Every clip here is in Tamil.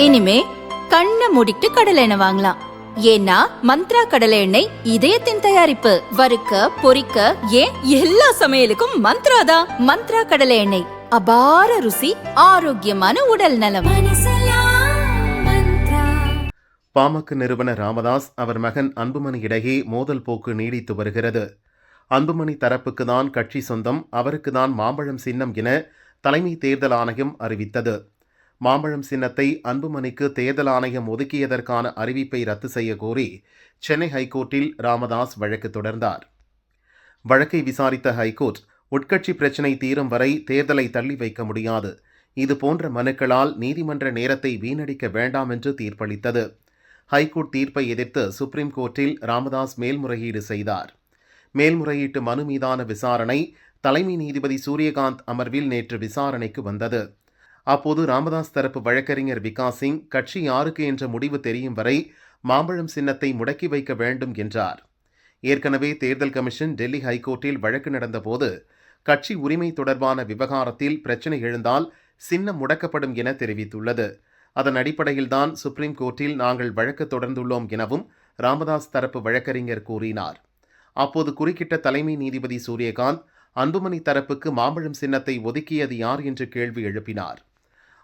இனிமே கண்ணை மூடிட்டு கடலை எண்ணெய் வாங்கலாம். ஏன்னா மந்த்ரா கடலை எண்ணெய் இதயத்தின் தயாரிப்பு. வறுக்க பொரிக்க ஏன் எல்லா சமையலுக்கும் மந்த்ரா தான். மந்த்ரா கடலை எண்ணெய், அபார ருசி, ஆரோக்கியமான உடல் நலம். பாமக நிறுவனர் ராமதாஸ் அவர் மகன் அன்புமணி இடையே மோதல் போக்கு நீடித்து வருகிறது. அன்புமணி தரப்புக்கு தான் கட்சி சொந்தம், அவருக்கு தான் மாம்பழம் சின்னம் என தலைமை தேர்தல் ஆணையம் அறிவித்தது. மாம்பழம் சின்னத்தை அன்புமணிக்கு தேர்தல் ஆணையம் ஒதுக்கியதற்கான அறிவிப்பை ரத்து செய்ய கோரி சென்னை ஹைகோர்ட்டில் ராமதாஸ் வழக்கு தொடர்ந்தார். வழக்கை விசாரித்த ஹைகோர்ட், உட்கட்சி பிரச்சினை தீரும் வரை தேர்தலை தள்ளி வைக்க முடியாது, இதுபோன்ற மனுக்களால் நீதிமன்ற நேரத்தை வீணடிக்க வேண்டாம் என்று தீர்ப்பளித்தது. ஹைகோர்ட் தீர்ப்பை எதிர்த்து சுப்ரீம் கோர்ட்டில் ராமதாஸ் மேல்முறையீடு செய்தார். மேல்முறையீட்டு மனு மீதான விசாரணை தலைமை நீதிபதி சூரியகாந்த் அமர்வில் நேற்று விசாரணைக்கு வந்தது. அப்போது ராமதாஸ் தரப்பு வழக்கறிஞர் விகாஸ் சிங், கட்சி யாருக்கு என்ற முடிவு தெரியும் வரை மாம்பழம் சின்னத்தை முடக்கி வைக்க வேண்டும் என்றார். ஏற்கனவே தேர்தல் கமிஷன் டெல்லி ஹைகோர்ட்டில் வழக்கு நடந்தபோது கட்சி உரிமை தொடர்பான விவகாரத்தில் பிரச்சினை எழுந்தால் சின்னம் முடக்கப்படும் என தெரிவித்துள்ளது. அதன் அடிப்படையில்தான் சுப்ரீம் கோர்ட்டில் நாங்கள் வழக்கு தொடர்ந்துள்ளோம் எனவும் ராமதாஸ் தரப்பு வழக்கறிஞர் கூறினார். அப்போது குறுக்கிட்ட தலைமை நீதிபதி சூரியகாந்த், அன்புமணி தரப்புக்கு மாம்பழம் சின்னத்தை ஒதுக்கியது யார் என்று கேள்வி எழுப்பினார்.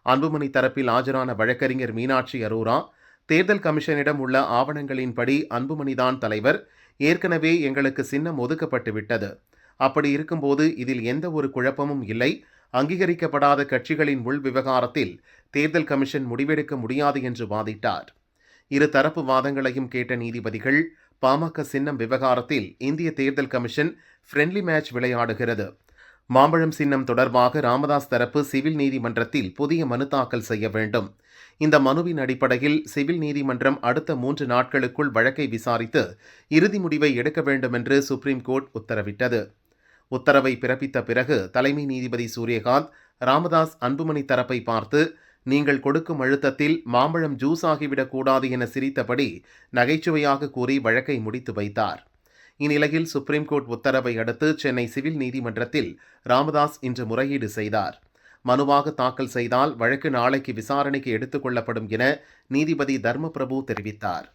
அன்புமணி தரப்பில் ஆஜரான வழக்கறிஞர் மீனாட்சி அரோரா, தேர்தல் கமிஷனிடம் உள்ள ஆவணங்களின்படி அன்புமணிதான் தலைவர், ஏற்கனவே எங்களுக்கு சின்னம் ஒதுக்கப்பட்டு விட்டது, அப்படி இருக்கும்போது இதில் எந்த ஒரு குழப்பமும் இல்லை, அங்கீகரிக்கப்படாத கட்சிகளின் உள் விவகாரத்தில் தேர்தல் கமிஷன் முடிவெடுக்க முடியாது என்று வாதிட்டார். இரு தரப்பு வாதங்களையும் கேட்ட நீதிபதிகள், பாமக சின்னம் விவகாரத்தில் இந்திய தேர்தல் கமிஷன் ஃப்ரெண்ட்லி மேட்ச் விளையாடுகிறது, மாம்பழம் சின்னம் தொடர்பாக ராமதாஸ் தரப்பு சிவில் நீதிமன்றத்தில் புதிய மனு தாக்கல் செய்ய வேண்டும், இந்த மனுவின் அடிப்படையில் சிவில் நீதிமன்றம் அடுத்த 3 நாட்களுக்குள் வழக்கை விசாரித்து இறுதி முடிவை எடுக்க வேண்டும் என்று சுப்ரீம் கோர்ட் உத்தரவிட்டது. உத்தரவை பிறப்பித்த பிறகு தலைமை நீதிபதி சூரியகாந்த் ராமதாஸ் அன்புமணி தரப்பை பார்த்து, நீங்கள் கொடுக்கும் அழுத்தத்தில் மாம்பழம் ஜூஸ் ஆகிவிடக் கூடாது என சிரித்தபடி நகைச்சுவையாக கூறி வழக்கை முடித்து வைத்தார். இந்நிலையில் சுப்ரீம் கோர்ட் உத்தரவை அடுத்து சென்னை சிவில் நீதிமன்றத்தில் ராமதாஸ் இன்று முறையீடு செய்தார். மனுவாக தாக்கல் செய்தால் வழக்கு நாளைக்கு விசாரணைக்கு எடுத்துக் கொள்ளப்படும் என நீதிபதி தர்மபிரபு தெரிவித்தார்.